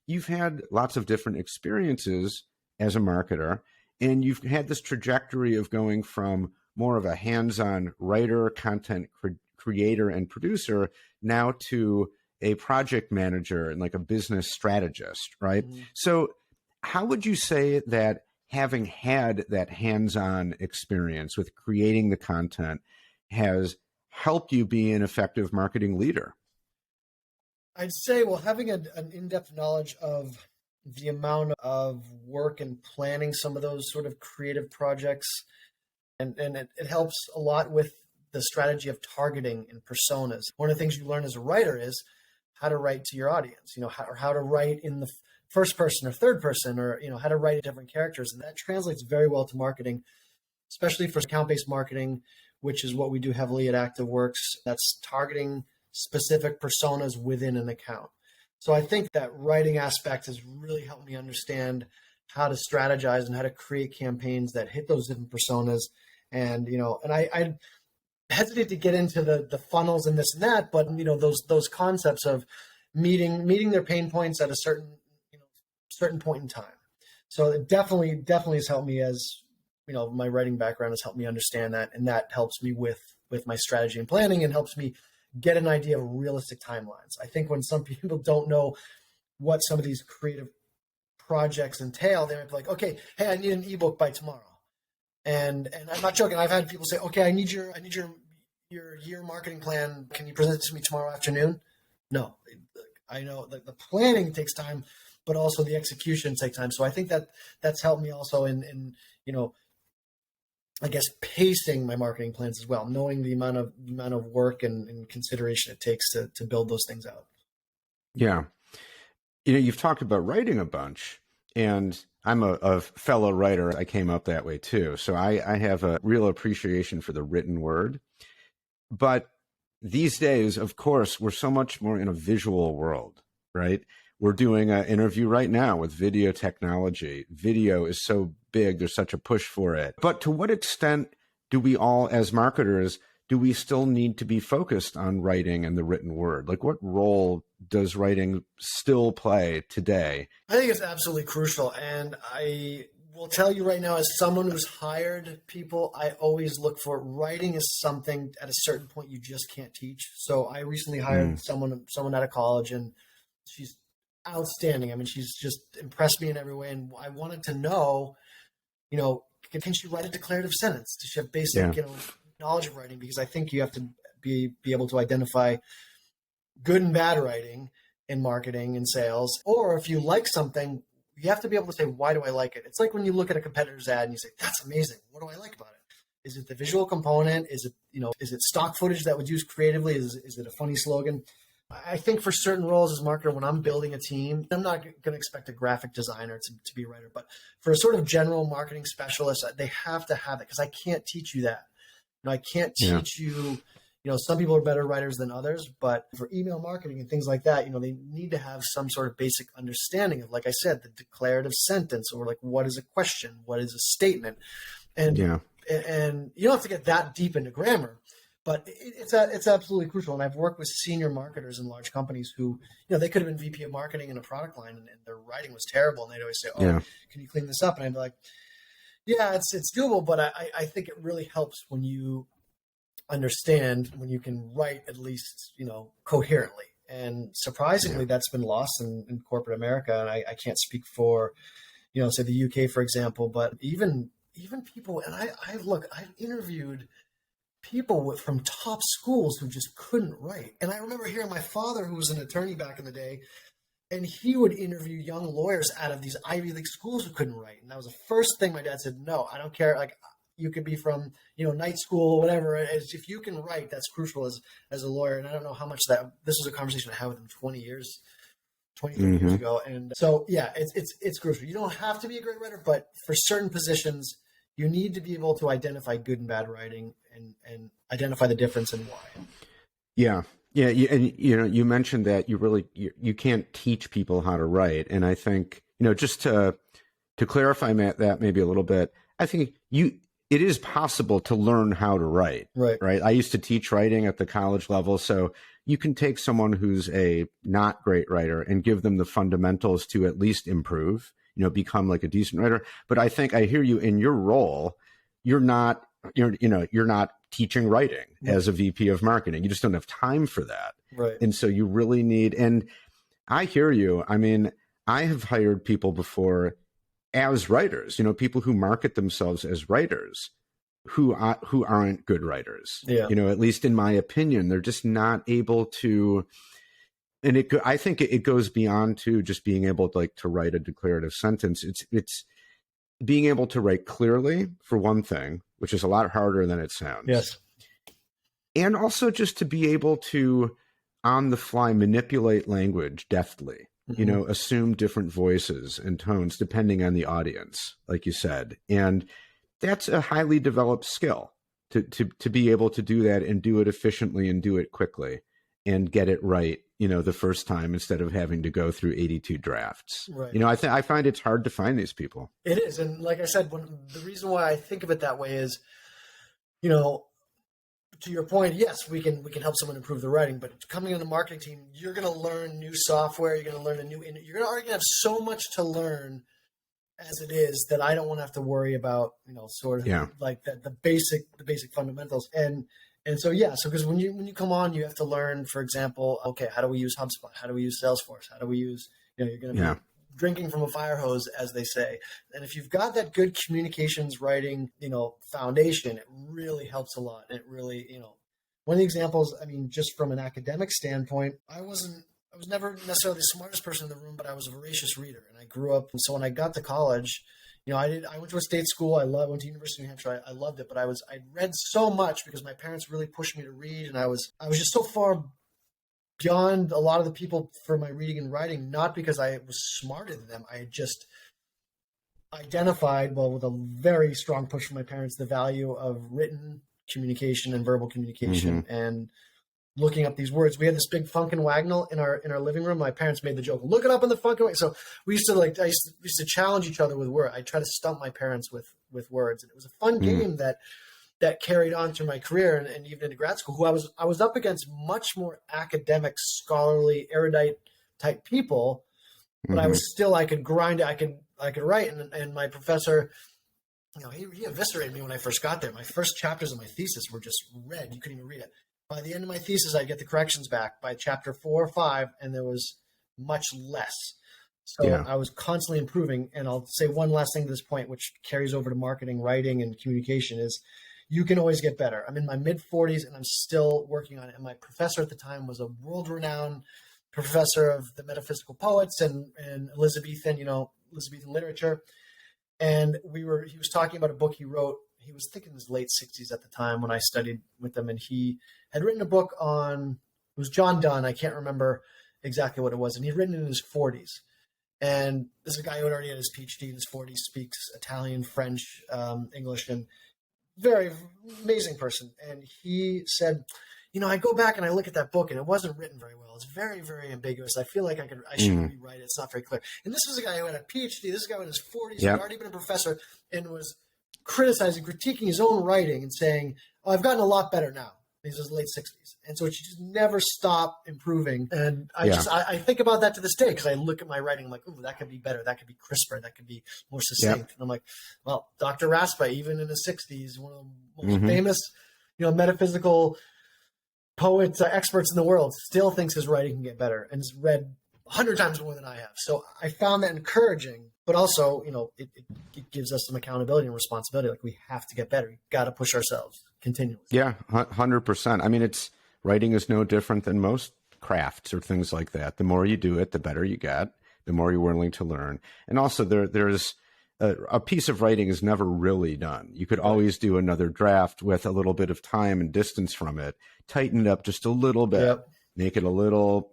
you've had lots of different experiences as a marketer, and you've had this trajectory of going from more of a hands-on writer, content creator, and producer now to a project manager and like a business strategist, right? Mm-hmm. So how would you say that having had that hands-on experience with creating the content has helped you be an effective marketing leader? I'd say, well, having an in-depth knowledge of the amount of work and planning some of those sort of creative projects, and it helps a lot with the strategy of targeting and personas. One of the things you learn as a writer is how to write to your audience, or how to write in the first person or third person, or, how to write different characters. And that translates very well to marketing, especially for account-based marketing, which is what we do heavily at ActiveWorx. That's targeting specific personas within an account. So I think that writing aspect has really helped me understand how to strategize and how to create campaigns that hit those different personas. And, and I hesitate to get into the funnels and this and that, but, those concepts of meeting their pain points at a certain point in time. So it definitely has helped me, as, my writing background has helped me understand that. And that helps me with my strategy and planning, and helps me get an idea of realistic timelines. I think when some people don't know what some of these creative projects entail, they might be like, okay, hey, I need an ebook by tomorrow. And I'm not joking. I've had people say, okay, I need your year marketing plan. Can you present it to me tomorrow afternoon? No, I know the planning takes time, but also the execution takes time. So I think that's helped me also in I guess pacing my marketing plans as well, knowing the amount of work and consideration it takes to build those things out. Yeah. You've talked about writing a bunch, and I'm a fellow writer. I came up that way too. So I have a real appreciation for the written word. But these days, of course, we're so much more in a visual world, right? We're doing an interview right now with video technology. Video is so big. There's such a push for it. But to what extent do we all, as marketers, do we still need to be focused on writing and the written word? Like, what role does writing still play today? I think it's absolutely crucial. And I will tell you right now, as someone who's hired people, I always look for writing is something at a certain point you just can't teach. So I recently hired someone out of college, and she's outstanding. I mean, she's just impressed me in every way. And I wanted to know, can she write a declarative sentence? Does she have basic, knowledge of writing? Because I think you have to be able to identify good and bad writing in marketing and sales. Or if you like something, you have to be able to say, why do I like it? It's like when you look at a competitor's ad and you say, that's amazing. What do I like about it? Is it the visual component? Is it, is it stock footage that was used creatively? Is it a funny slogan? I think for certain roles as marketer, when I'm building a team, I'm not going to expect a graphic designer to be a writer, but for a sort of general marketing specialist, they have to have it, because I can't teach you that. I can't teach you, some people are better writers than others, but for email marketing and things like that, they need to have some sort of basic understanding of, like I said, the declarative sentence, or like, what is a question? What is a statement? And you don't have to get that deep into grammar, but it's absolutely crucial. And I've worked with senior marketers in large companies who, they could have been VP of marketing in a product line, and their writing was terrible. And they'd always say, can you clean this up? And I'd be like, yeah, it's doable. But I think it really helps when you understand, when you can write at least, coherently. And surprisingly, that's been lost in corporate America. And I can't speak for, say the UK, for example, but even people, and I've interviewed people from top schools who just couldn't write. And I remember hearing my father, who was an attorney back in the day, and he would interview young lawyers out of these Ivy League schools who couldn't write. And that was the first thing my dad said, no, I don't care. Like, you could be from, night school or whatever. If you can write, that's crucial as a lawyer. And I don't know how much this was a conversation I had with him 20 years ago. And so, yeah, it's crucial. You don't have to be a great writer, but for certain positions, you need to be able to identify good and bad writing and identify the difference and why. Yeah. Yeah. And, you mentioned that you can't teach people how to write. And I think, just to clarify that maybe a little bit, I think it is possible to learn how to write. Right. I used to teach writing at the college level. So, you can take someone who's a not great writer and give them the fundamentals to at least improve, become like a decent writer. But I think I hear you in your role, you're not teaching writing as a VP of marketing. You just don't have time for that. Right. And so you really need, and I hear you. I mean, I have hired people before as writers, people who market themselves as writers who aren't good writers. Yeah. At least in my opinion, they're just not able to. And I think it goes beyond to just being able to write a declarative sentence. It's being able to write clearly, for one thing, which is a lot harder than it sounds. Yes. And also just to be able to, on the fly, manipulate language deftly, assume different voices and tones depending on the audience, like you said. And that's a highly developed skill to be able to do that and do it efficiently and do it quickly and get it right, the first time instead of having to go through 82 drafts. Right. I find it's hard to find these people. It is. And like I said, the reason why I think of it that way is, to your point, yes, we can help someone improve their writing, but coming on the marketing team, you're going to learn new already going to have so much to learn as it is that I don't want to have to worry about, like the basic fundamentals. And so, because when you come on, you have to learn, for example, okay, how do we use HubSpot? How do we use Salesforce? How do we use, you're going to be drinking from a fire hose, as they say. And if you've got that good communications writing, foundation, it really helps a lot. It really, one of the examples, just from an academic standpoint, I was never necessarily the smartest person in the room, but I was a voracious reader, and I grew up. And so when I got to college, I went to a state school. Went to University of New Hampshire. I loved it, but I read so much because my parents really pushed me to read, and I was just so far beyond a lot of the people for my reading and writing, not because I was smarter than them. I had just identified, with a very strong push from my parents, the value of written communication and verbal communication and looking up these words. We had this big Funkin' Wagnall in our living room. My parents made the joke, look it up in the Funkin' Wagnall. So we used to I used to challenge each other with words. I try to stump my parents with words. And it was a fun game that carried on through my career and even into grad school, who I was up against much more academic, scholarly, erudite type people, but I was still, I could grind it. I could write. And my professor, he eviscerated me when I first got there. My first chapters of my thesis were just read. You couldn't even read it. By the end of my thesis, I'd get the corrections back by chapter 4 or 5, and there was much less. So I was constantly improving. And I'll say one last thing to this point, which carries over to marketing, writing, and communication, is you can always get better. I'm in my mid-40s, and I'm still working on it. And my professor at the time was a world-renowned professor of the metaphysical poets and Elizabethan literature. And he was talking about a book he wrote. He was thinking in his late 60s at the time when I studied with him, and he had written a book it was John Donne. I can't remember exactly what it was. And he'd written it in his 40s. And this is a guy who had already had his PhD in his 40s, speaks Italian, French, English, and very amazing person. And he said, I go back and I look at that book and it wasn't written very well. It's very, very ambiguous. I feel like I should rewrite it. It's not very clear. And this was a guy who had a PhD. This guy in his 40s, had already been a professor, and was critiquing his own writing and saying, oh, I've gotten a lot better now. He was in his late 60s. And so it just never stopped improving. And I think about that to this day, because I look at my writing, I'm like, ooh, that could be better. That could be crisper. That could be more succinct. And I'm like, well, Dr. Raspa, even in his 60s, one of the most famous, metaphysical poets, experts in the world, still thinks his writing can get better and has read 100 times more than I have. So I found that encouraging, but also, it gives us some accountability and responsibility. Like, we have to get better. We've got to push ourselves continuously. Yeah, 100%. I mean, writing is no different than most crafts or things like that. The more you do it, the better you get, the more you're willing to learn. And also there's a piece of writing is never really done. You could always do another draft with a little bit of time and distance from it, tighten it up just a little bit, make it a little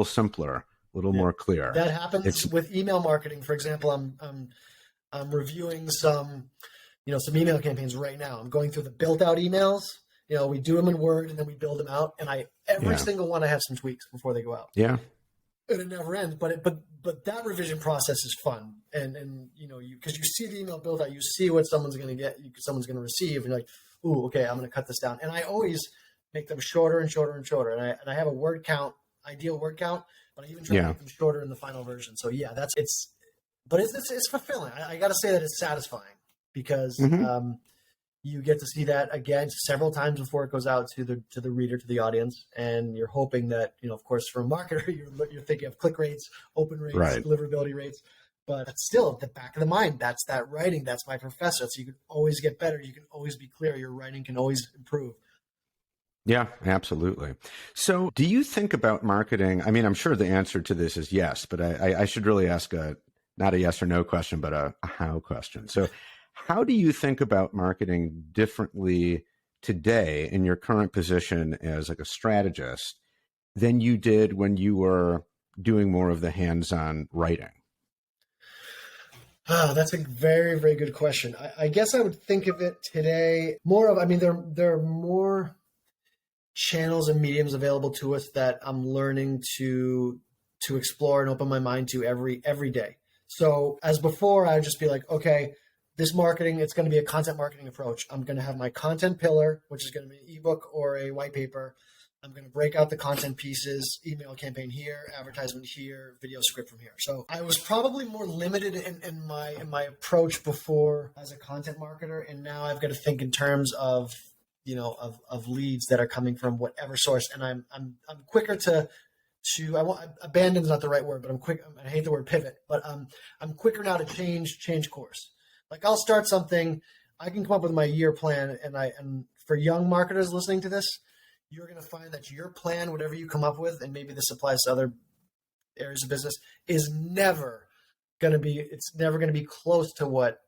simpler, a little more clear. That happens with email marketing. For example, I'm reviewing some email campaigns right now. I'm going through the built out emails. We do them in Word and then we build them out. And every single one, I have some tweaks before they go out. Yeah. And it never ends, but that revision process is fun, and because you see the email build out, you see what someone's going to get, someone's going to receive, and you're like, ooh, okay, I'm going to cut this down. And I always make them shorter and shorter and shorter. And I have a word count, ideal word count, but I even try to make them shorter in the final version. So yeah, but it's fulfilling. I got to say that it's satisfying because you get to see that again several times before it goes out to the reader, to the audience, and you're hoping that, of course, for a marketer, you're thinking of click rates, open rates, deliverability rates. But still, at the back of the mind, that's that writing. That's my professor. So you can always get better. You can always be clear. Your writing can always improve. Yeah, absolutely. So do you think about marketing? I mean, I'm sure the answer to this is yes, but I should really ask not a yes or no question, but a how question. So how do you think about marketing differently today in your current position as like a strategist than you did when you were doing more of the hands-on writing? Oh, that's a very, very good question. I guess I would think of it today there are more channels and mediums available to us that I'm learning to explore and open my mind to every day. So as before, I'd just be like, okay, this marketing, it's going to be a content marketing approach. I'm going to have my content pillar, which is going to be an ebook or a white paper. I'm going to break out the content pieces, email campaign here, advertisement here, video script from here. So I was probably more limited in my approach before as a content marketer. And now I've got to think in terms of, of leads that are coming from whatever source. And I'm quicker to abandon is not the right word, but I'm quick. I hate the word pivot, but I'm quicker now to change course. Like I'll start something, I can come up with my year plan, and for young marketers listening to this, you're going to find that your plan, whatever you come up with, and maybe this applies to other areas of business, is never going to be close to what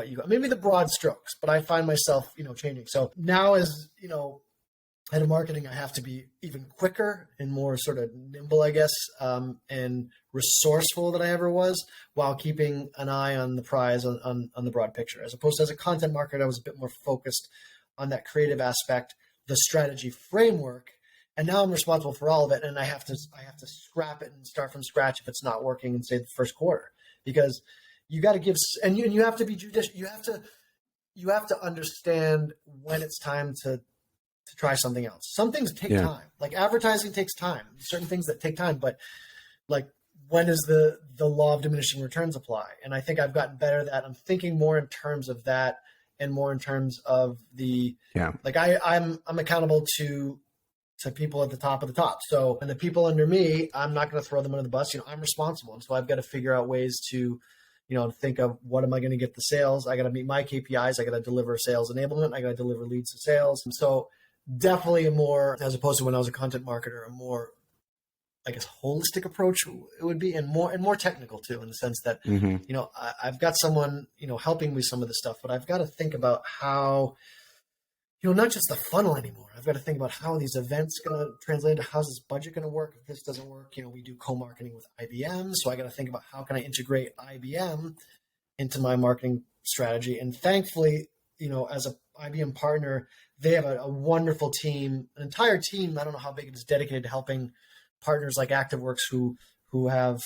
you got. Maybe the broad strokes, but I find myself, changing. So now as, head of marketing, I have to be even quicker and more sort of nimble, I guess, and resourceful than I ever was, while keeping an eye on the prize on the broad picture. As opposed to as a content marketer, I was a bit more focused on that creative aspect, the strategy framework, and now I'm responsible for all of it, and I have to scrap it and start from scratch if it's not working in, say, the first quarter, because you got to give, and you have to be judicious. You have to understand when it's time to try something else. Some things take time. Like advertising takes time. Certain things that take time, but like when does the law of diminishing returns apply? And I think I've gotten better at that. I'm thinking more in terms of that and more in terms of like I'm accountable to people at the top of the top. So, and the people under me, I'm not going to throw them under the bus. I'm responsible. And so I've got to figure out ways to, think of what am I going to get the sales? I got to meet my KPIs. I got to deliver sales enablement. I got to deliver leads to sales. And so definitely a more, as opposed to when I was a content marketer, a more, I guess, holistic approach it would be, and more technical too, in the sense that, I've got someone, helping me some of the stuff, but I've got to think about how, not just the funnel anymore. I've got to think about how these events going to translate into how's this budget going to work. If this doesn't work, we do co-marketing with IBM. So I got to think about how can I integrate IBM into my marketing strategy. And thankfully, as a IBM partner, they have a wonderful team, an entire team. I don't know how big it is, dedicated to helping partners like ActiveWorx who have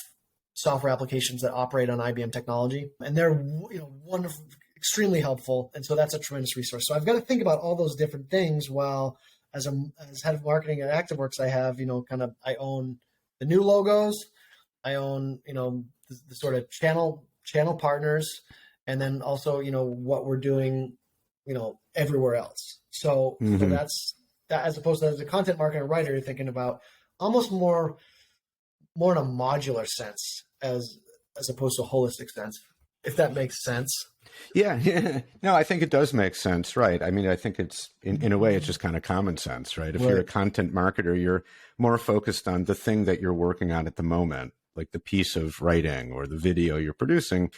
software applications that operate on IBM technology, and they're wonderful, extremely helpful, and so that's a tremendous resource. So I've got to think about all those different things. While as head of marketing at ActiveWorx, I have I own the new logos, I own the sort of channel partners, and then also what we're doing everywhere else. So that's that, as opposed to as a content marketer and writer, you're thinking about almost more in a modular sense as opposed to a holistic sense, if that makes sense. Yeah. No, I think it does make sense. Right. I mean, I think it's in a way, it's just kind of common sense, right? If you're a content marketer, you're more focused on the thing that you're working on at the moment, like the piece of writing or the video you're producing.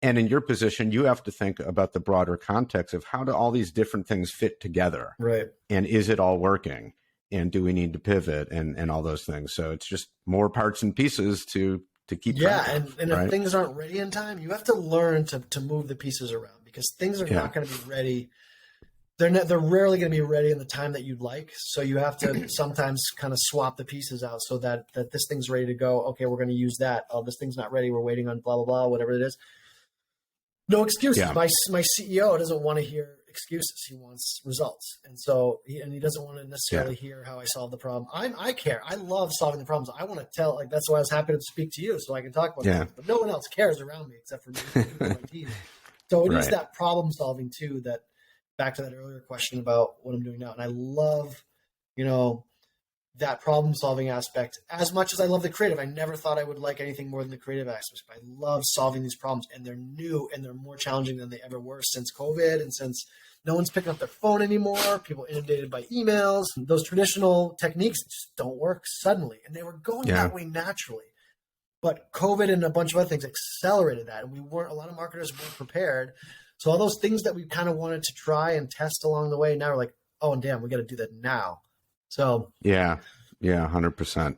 And in your position, you have to think about the broader context of how do all these different things fit together? Right. And is it all working? And do we need to pivot and all those things? So it's just more parts and pieces to keep track of, and right? If things aren't ready in time, you have to learn to move the pieces around, because things are not going to be ready. They're rarely going to be ready in the time that you'd like. So you have to sometimes kind of swap the pieces out so that this thing's ready to go. Okay, we're going to use that. Oh, this thing's not ready. We're waiting on blah, blah, blah, whatever it is. No excuses. Yeah. My CEO doesn't want to hear excuses. He wants results. And so he doesn't want to necessarily hear how I solve the problem. I care. I love solving the problems. I want to tell, like, that's why I was happy to speak to you so I can talk about things. But no one else cares around me except for me and my team. So it is that problem solving too, that back to that earlier question about what I'm doing now. And I love, that problem solving aspect as much as I love the creative. I never thought I would like anything more than the creative aspect, but I love solving these problems, and they're new and they're more challenging than they ever were since COVID. And since no one's picking up their phone anymore, people inundated by emails, those traditional techniques just don't work suddenly. And they were going that way naturally. But COVID and a bunch of other things accelerated that. And a lot of marketers weren't prepared. So all those things that we kind of wanted to try and test along the way, now we're like, oh, and damn, we got to do that now. So yeah, 100%.